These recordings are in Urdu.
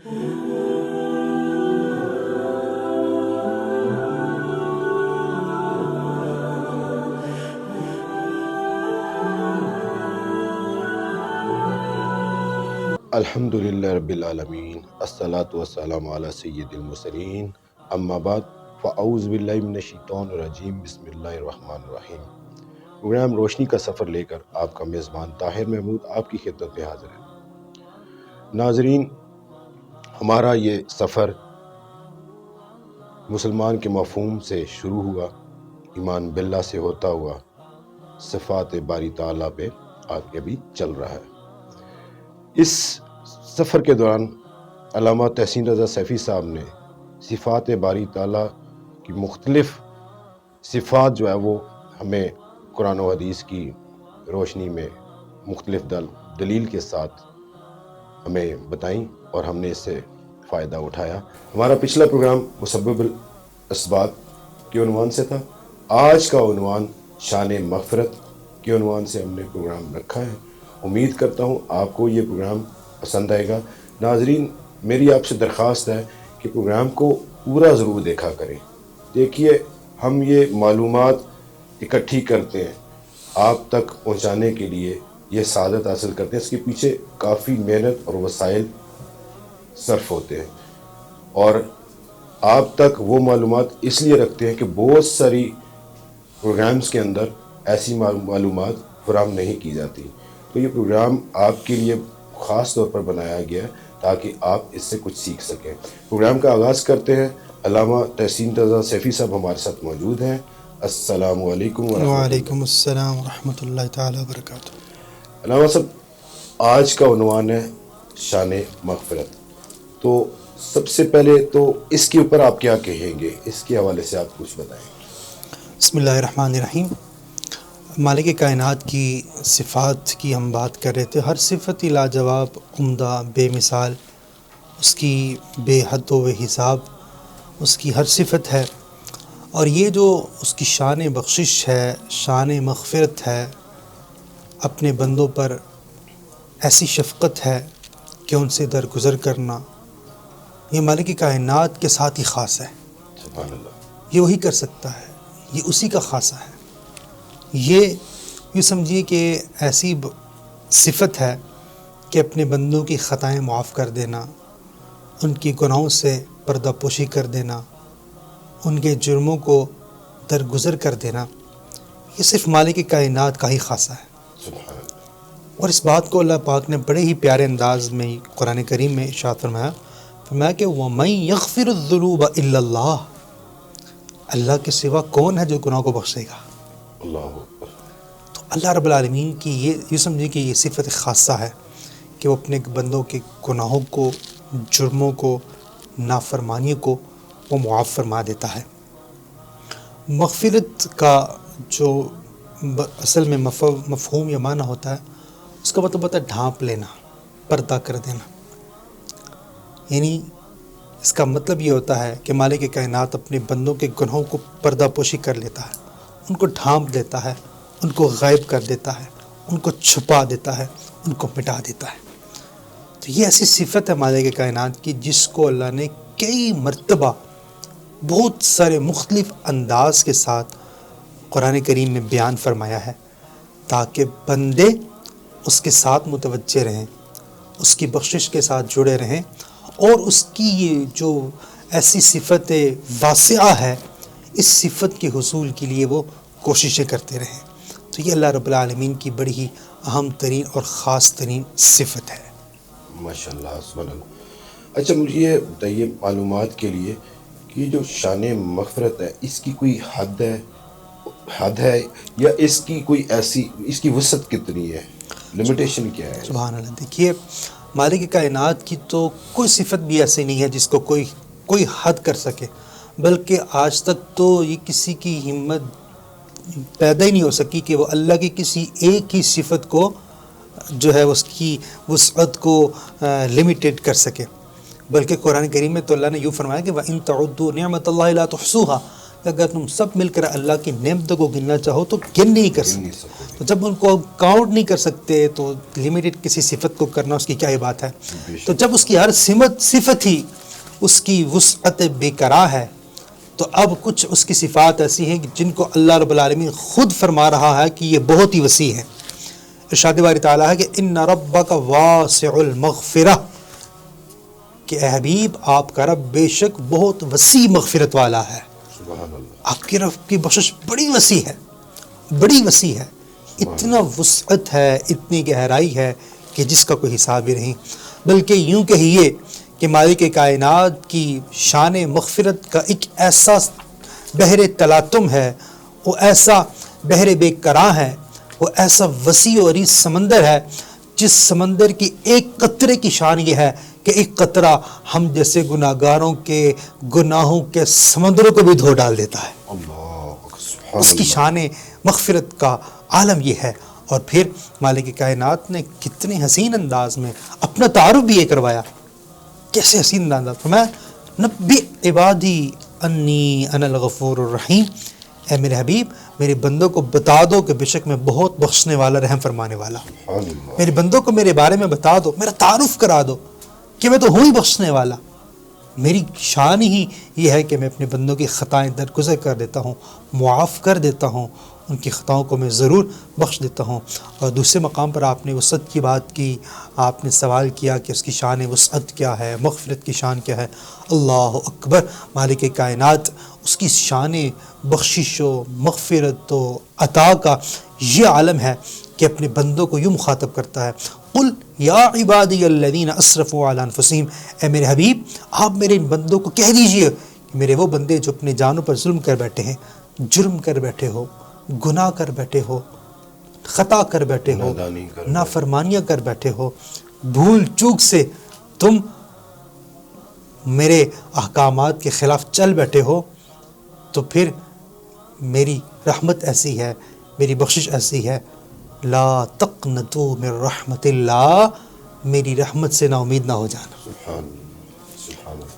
الحمدللہ رب العالمین، الصلاۃ والسلام علی سید المرسلین، اما بعد فاعوذ باللہ من الشیطان الرجیم، بسم اللہ الرحمن الرحیم۔ پروگرام روشنی کا سفر لے کر آپ کا میزبان طاہر محمود آپ کی خدمت میں حاضر ہے۔ ناظرین، ہمارا یہ سفر مسلمان کے مفہوم سے شروع ہوا، ایمان باللہ سے ہوتا ہوا صفات باری تعالیٰ پہ آگے بھی چل رہا ہے۔ اس سفر کے دوران علامہ تحسین رضا سیفی صاحب نے صفات باری تعالیٰ کی مختلف صفات جو ہے وہ ہمیں قرآن و حدیث کی روشنی میں مختلف دلیل کے ساتھ ہمیں بتائیں اور ہم نے اس سے فائدہ اٹھایا۔ ہمارا پچھلا پروگرام مسبب الاسباب کے عنوان سے تھا، آج کا عنوان شان مغفرت کے عنوان سے ہم نے پروگرام رکھا ہے۔ امید کرتا ہوں آپ کو یہ پروگرام پسند آئے گا۔ ناظرین، میری آپ سے درخواست ہے کہ پروگرام کو پورا ضرور دیکھا کریں۔ دیکھیے، ہم یہ معلومات اکٹھی کرتے ہیں آپ تک پہنچانے کے لیے، یہ سعادت حاصل کرتے ہیں، اس کے پیچھے کافی محنت اور وسائل صرف ہوتے ہیں، اور آپ تک وہ معلومات اس لیے رکھتے ہیں کہ بہت ساری پروگرامز کے اندر ایسی معلومات فراہم نہیں کی جاتی۔ تو یہ پروگرام آپ کے لیے خاص طور پر بنایا گیا ہے تاکہ آپ اس سے کچھ سیکھ سکیں۔ پروگرام کا آغاز کرتے ہیں۔ علامہ تحسین رضا سیفی صاحب ہمارے ساتھ موجود ہیں۔ السلام علیکم ورحمۃ اللہ۔ وعلیکم السلام ورحمۃ اللہ تعالیٰ وبرکاتہ۔ علامہ صاحب، آج کا عنوان ہے شان مغفرت۔ تو سب سے پہلے تو اس کے اوپر آپ کیا کہیں گے؟ اس کے حوالے سے آپ کچھ بتائیں۔ بسم اللہ الرحمن الرحیم۔ مالک کائنات کی صفات کی ہم بات کر رہے تھے۔ ہر صفت ہی لاجواب، عمدہ، بے مثال، اس کی بے حد و بے حساب اس کی ہر صفت ہے، اور یہ جو اس کی شان بخشش ہے، شان مغفرت ہے، اپنے بندوں پر ایسی شفقت ہے کہ ان سے درگزر کرنا، یہ مالک کائنات کے ساتھ ہی خاص ہے۔ سبحان اللہ۔ یہ وہی کر سکتا ہے، یہ اسی کا خاصہ ہے۔ یہ سمجھیے کہ ایسی صفت ہے کہ اپنے بندوں کی خطائیں معاف کر دینا، ان کی گناہوں سے پردہ پوشی کر دینا، ان کے جرموں کو درگزر کر دینا، یہ صرف مالک کائنات کا ہی خاصہ ہے۔ سبحان اللہ۔ اور اس بات کو اللہ پاک نے بڑے ہی پیارے انداز میں قرآن کریم میں ارشاد فرمایا کہ وَمَن يَغْفِرُ الذُّنُوبَ إِلَّا اللَّهُ، اللہ کے سوا کون ہے جو گناہ کو بخشے گا؟ اللہ اکبر۔ تو اللہ رب العالمین کی یہ سمجھے کہ یہ صفت خاصہ ہے کہ وہ اپنے بندوں کے گناہوں کو، جرموں کو، نافرمانی کو وہ معاف فرما دیتا ہے۔ مغفرت کا جو اصل میں مفہوم یا معنی ہوتا ہے، اس کا مطلب ہوتا ہے ڈھانپ لینا، پردہ کر دینا۔ یعنی اس کا مطلب یہ ہوتا ہے کہ مالک کائنات اپنے بندوں کے گناہوں کو پردہ پوشی کر لیتا ہے، ان کو ڈھانپ دیتا ہے، ان کو غائب کر دیتا ہے، ان کو چھپا دیتا ہے، ان کو مٹا دیتا ہے۔ تو یہ ایسی صفت ہے مالک کائنات کی جس کو اللہ نے کئی مرتبہ بہت سارے مختلف انداز کے ساتھ قرآن کریم میں بیان فرمایا ہے، تاکہ بندے اس کے ساتھ متوجہ رہیں، اس کی بخشش کے ساتھ جڑے رہیں، اور اس کی یہ جو ایسی صفت واسعہ ہے، اس صفت کے حصول کے لیے وہ کوششیں کرتے رہیں۔ تو یہ اللہ رب العالمین کی بڑی ہی اہم ترین اور خاص ترین صفت ہے۔ ماشاء اللہ، سبحان اللہ۔ اچھا، مجھے یہ بتائیے معلومات کے لیے کہ جو شان مغفرت ہے، اس کی کوئی حد ہے یا اس کی کوئی ایسی، اس کی وسعت کتنی ہے، لمیٹیشن کیا ہے؟ سبحان اللہ۔ دیکھیے، مالک کائنات کی تو کوئی صفت بھی ایسی نہیں ہے جس کو کوئی حد کر سکے، بلکہ آج تک تو یہ کسی کی ہمت پیدا ہی نہیں ہو سکی کہ وہ اللہ کی کسی ایک ہی صفت کو جو ہے اس کی وسعت کو لمیٹیڈ کر سکے۔ بلکہ قرآن کریم میں تو اللہ نے یوں فرمایا کہ وَإِن تَعُدُّوا نِعْمَةَ اللَّهِ لَا تُحْصُوهَا، کہ اگر تم سب مل کر اللہ کی نعمتوں کو گننا چاہو تو گن نہیں کر گن نہیں سکتے. سکو گے. تو جب ان کو کاؤنٹ نہیں کر سکتے تو لمیٹڈ کسی صفت کو کرنا اس کی کیا ہی بات ہے. بے شک. تو جب اس کی ہر صفت ہی اس کی وسعت بے کرا ہے تو اب کچھ اس کی صفات ایسی ہیں جن کو اللہ رب العالمین خود فرما رہا ہے کہ یہ بہت ہی وسیع ہے. ارشاد باری تعالیٰ ہے کہ ان ربک واسع المغفرہ، کہ اے حبیب آپ کا رب بے شک بہت وسیع مغفرت والا ہے. سبحان اللہ. آپ کی رب کی بخشش بڑی وسیع ہے، بڑی وسیع ہے. اتنا وسعت ہے، اتنی گہرائی ہے کہ جس کا کوئی حساب ہی نہیں. بلکہ یوں کہیے کہ مالک کائنات کی شان مغفرت کا ایک ایسا بحر تلاطم ہے، وہ ایسا بحر بے کراں ہے، وہ ایسا وسیع اور عریض سمندر ہے جس سمندر کی ایک قطرے کی شان یہ ہے کہ ایک قطرہ ہم جیسے گناہگاروں کے گناہوں کے سمندروں کو بھی دھو ڈال دیتا ہے. اللہ سبحان اس کی اللہ. شان مغفرت کا عالم یہ ہے. اور پھر مالک کائنات نے کتنے حسین انداز میں اپنا تعارف بھی یہ کروایا. کیسے حسین انداز فرمایا نبی عبادی انی انا الغفور الرحیم، اے میرے حبیب میرے بندوں کو بتا دو کہ بے شک میں بہت بخشنے والا رحم فرمانے والا ہوں. سبحان اللہ. میرے بندوں کو میرے بارے میں بتا دو، میرا تعارف کرا دو کہ میں تو ہوں ہی بخشنے والا. میری شان ہی یہ ہے کہ میں اپنے بندوں کی خطائیں درگزر کر دیتا ہوں، معاف کر دیتا ہوں، ان کی خطاؤں کو میں ضرور بخش دیتا ہوں. اور دوسرے مقام پر آپ نے وسعت کی بات کی، آپ نے سوال کیا کہ اس کی شان وسعت کیا ہے، مغفرت کی شان کیا ہے. اللہ اکبر. مالک کائنات اس کی شان بخشش و مغفرت و عطا کا یہ عالم ہے کہ اپنے بندوں کو یوں مخاطب کرتا ہے قل یا عبادی الذین اسرفوا علی انفسہم، اے میرے حبیب آپ میرے ان بندوں کو کہہ دیجئے کہ میرے وہ بندے جو اپنے جانوں پر ظلم کر بیٹھے ہیں، جرم کر بیٹھے ہو، گناہ کر بیٹھے ہو، خطا کر بیٹھے ہو، نادانی کر بیٹھے. نافرمانیاں کر بیٹھے ہو، بھول چوک سے تم میرے احکامات کے خلاف چل بیٹھے ہو، تو پھر میری رحمت ایسی ہے، میری بخشش ایسی ہے، لا تقنطوا من رحمت اللہ، میری رحمت سے نا امید نہ ہو جانا. سبحان اللہ. سبحان اللہ.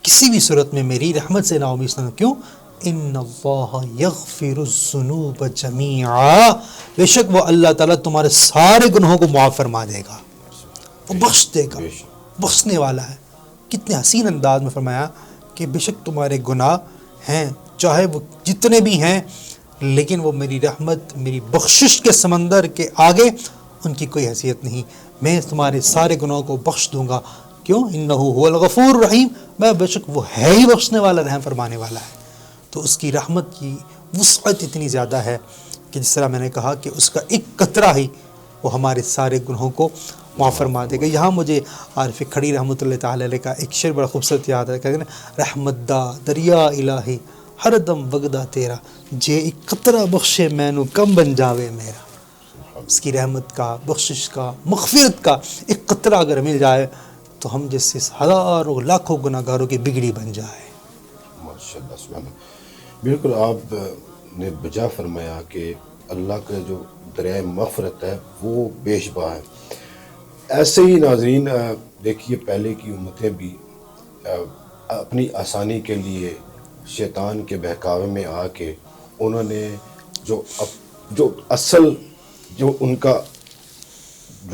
کسی بھی صورت میں میری رحمت سے نا امید نہ. کیوں؟ ان اللہ یغفر الذنوب جمیعا، بے شک وہ اللہ تعالیٰ تمہارے سارے گناہوں کو معاف فرما دے گا، وہ بخش دے گا، بے شک. بخشنے والا ہے. کتنے حسین انداز میں فرمایا کہ بے شک تمہارے گناہ ہیں چاہے وہ جتنے بھی ہیں، لیکن وہ میری رحمت، میری بخشش کے سمندر کے آگے ان کی کوئی حیثیت نہیں. میں تمہارے سارے گناہوں کو بخش دوں گا. کیوں؟ انہ هو الغفور الرحیم، میں بے شک وہ ہے ہی بخشنے والا، رحم فرمانے والا ہے. تو اس کی رحمت کی وسعت اتنی زیادہ ہے کہ جس طرح میں نے کہا کہ اس کا ایک قطرہ ہی وہ ہمارے سارے گناہوں کو معاف فرما دے گا. یہاں مجھے عارف کھڑی رحمۃ اللہ تعالی علیہ کا ایک شعر بڑا خوبصورت یاد ہے، کہتے ہیں نا رحمت دا دریا الہی ہر دم وگدا تیرا، جے ایک قطرہ بخشے مینو کم بن جاوے میرا. اس کی رحمت کا، بخشش کا، مغفرت کا ایک قطرہ اگر مل جائے تو ہم جیسے ہزاروں لاکھوں گناہ گاروں کی بگڑی بن جائے. ماشاء اللہ. سبحان اللہ. بالکل آپ نے بجا فرمایا کہ اللہ کا جو دریائے مغفرت ہے وہ بے شبہ ہے. ایسے ہی ناظرین دیکھیے پہلے کی امتیں بھی اپنی آسانی کے لیے شیطان کے بہکاوے میں آ کے انہوں نے جو اصل جو ان کا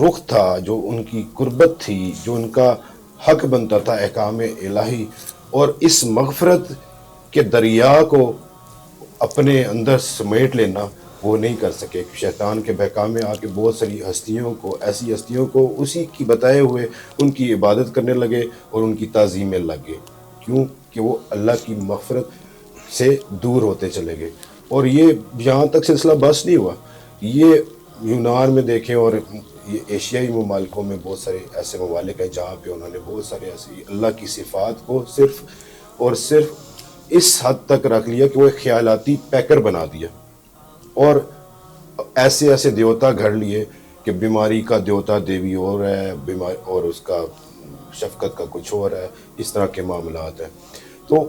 رخ تھا، جو ان کی قربت تھی، جو ان کا حق بنتا تھا احکام الہی اور اس مغفرت کے دریا کو اپنے اندر سمیٹ لینا، وہ نہیں کر سکے. شیطان کے بہکاوے میں آ کے بہت ساری ایسی ہستیوں کو اسی کی بتائے ہوئے ان کی عبادت کرنے لگے اور ان کی تعظیم میں لگے. کیوں کہ وہ اللہ کی مغفرت سے دور ہوتے چلے گئے. اور یہ یہاں تک سلسلہ بس نہیں ہوا، یہ یونان میں دیکھیں اور یہ ایشیائی ممالکوں میں بہت سارے ایسے ممالک ہیں جہاں پہ انہوں نے بہت سارے ایسی اللہ کی صفات کو صرف اور صرف اس حد تک رکھ لیا کہ وہ ایک خیالاتی پیکر بنا دیا اور ایسے دیوتا گھڑ لیے کہ بیماری کا دیوتا دیوی اور ہے، اور اس کا شفقت کا کچھ اور ہے. اس طرح کے معاملات ہیں. تو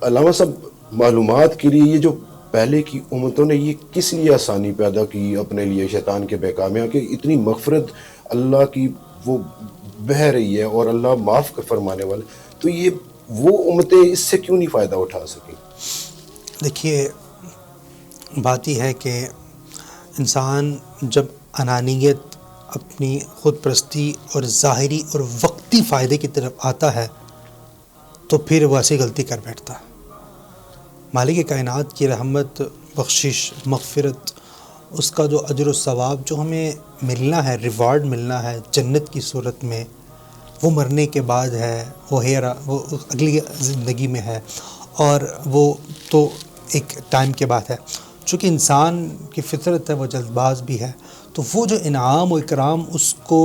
علامہ صاحب معلومات کے لیے یہ جو پہلے کی امتوں نے یہ کس لیے آسانی پیدا کی اپنے لیے شیطان کے بہکاوے میں کہ اتنی مغفرت اللہ کی وہ بہہ رہی ہے اور اللہ معاف فرمانے والا، تو یہ وہ امتیں اس سے کیوں نہیں فائدہ اٹھا سکیں؟ دیکھیے بات یہ ہے کہ انسان جب انانیت، اپنی خود پرستی اور ظاہری اور وقتی فائدے کی طرف آتا ہے تو پھر وہ ایسی غلطی کر بیٹھتا ہے۔ مالک کائنات کی رحمت، بخشش، مغفرت، اس کا جو اجر و ثواب جو ہمیں ملنا ہے، ریوارڈ ملنا ہے جنت کی صورت میں، وہ مرنے کے بعد ہے، وہ اگلی زندگی میں ہے، اور وہ تو ایک ٹائم کے بعد ہے۔ چونکہ انسان کی فطرت ہے، وہ جلد باز بھی ہے، تو وہ جو انعام و اکرام اس کو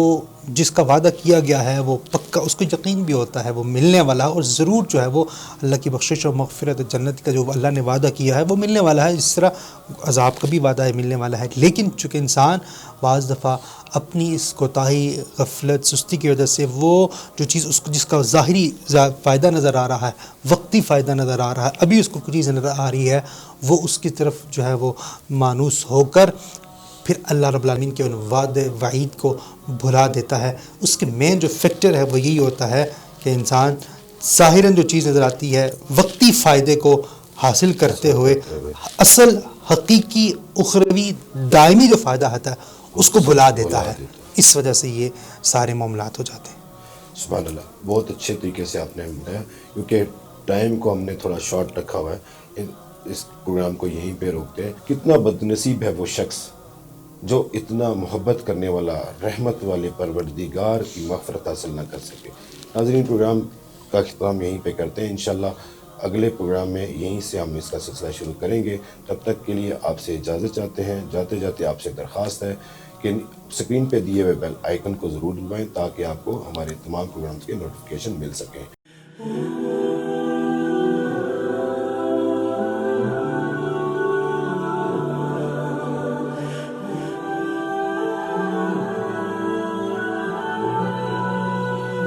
جس کا وعدہ کیا گیا ہے وہ پکا، اس کو یقین بھی ہوتا ہے وہ ملنے والا ہے، اور ضرور جو ہے وہ اللہ کی بخشش اور مغفرت جنت کا جو اللہ نے وعدہ کیا ہے وہ ملنے والا ہے، جس طرح عذاب کا بھی وعدہ ہے ملنے والا ہے۔ لیکن چونکہ انسان بعض دفعہ اپنی اس کوتاہی، غفلت، سستی کی وجہ سے وہ جو چیز اس کو جس کا ظاہری فائدہ نظر آ رہا ہے، وقتی فائدہ نظر آ رہا ہے، ابھی اس کو کچھ چیز نظر آ رہی ہے، وہ اس کی طرف جو ہے وہ مانوس ہو کر پھر اللہ رب العالمین کے ان وعدے وعید کو بھلا دیتا ہے۔ اس کے مین جو فیکٹر ہے وہ یہی ہوتا ہے کہ انسان ظاہراً جو چیز نظر آتی ہے وقتی فائدے کو حاصل کرتے ہوئے اصل حقیقی اخروی دائمی جو فائدہ آتا ہے اس کو بھلا دیتا ہے۔ اس وجہ سے یہ سارے معاملات ہو جاتے ہیں۔ سبحان اللہ، بہت اچھے طریقے سے آپ نے بتایا، کیونکہ ٹائم کو ہم نے تھوڑا شارٹ رکھا ہوا ہے، اس پروگرام کو یہیں پہ روکتے ہیں۔ کتنا بد نصیب ہے وہ شخص جو اتنا محبت کرنے والا، رحمت والے پروردگار کی مغفرت حاصل نہ کر سکے۔ ناظرین، پروگرام کا اختتام یہیں پہ کرتے ہیں، انشاءاللہ اگلے پروگرام میں یہیں سے ہم اس کا سلسلہ شروع کریں گے۔ تب تک کے لیے آپ سے اجازت چاہتے ہیں۔ جاتے جاتے آپ سے درخواست ہے کہ اسکرین پہ دیے ہوئے بیل آئیکن کو ضرور دبائیں تاکہ آپ کو ہمارے تمام پروگرامز کے نوٹیفیکیشن مل سکیں۔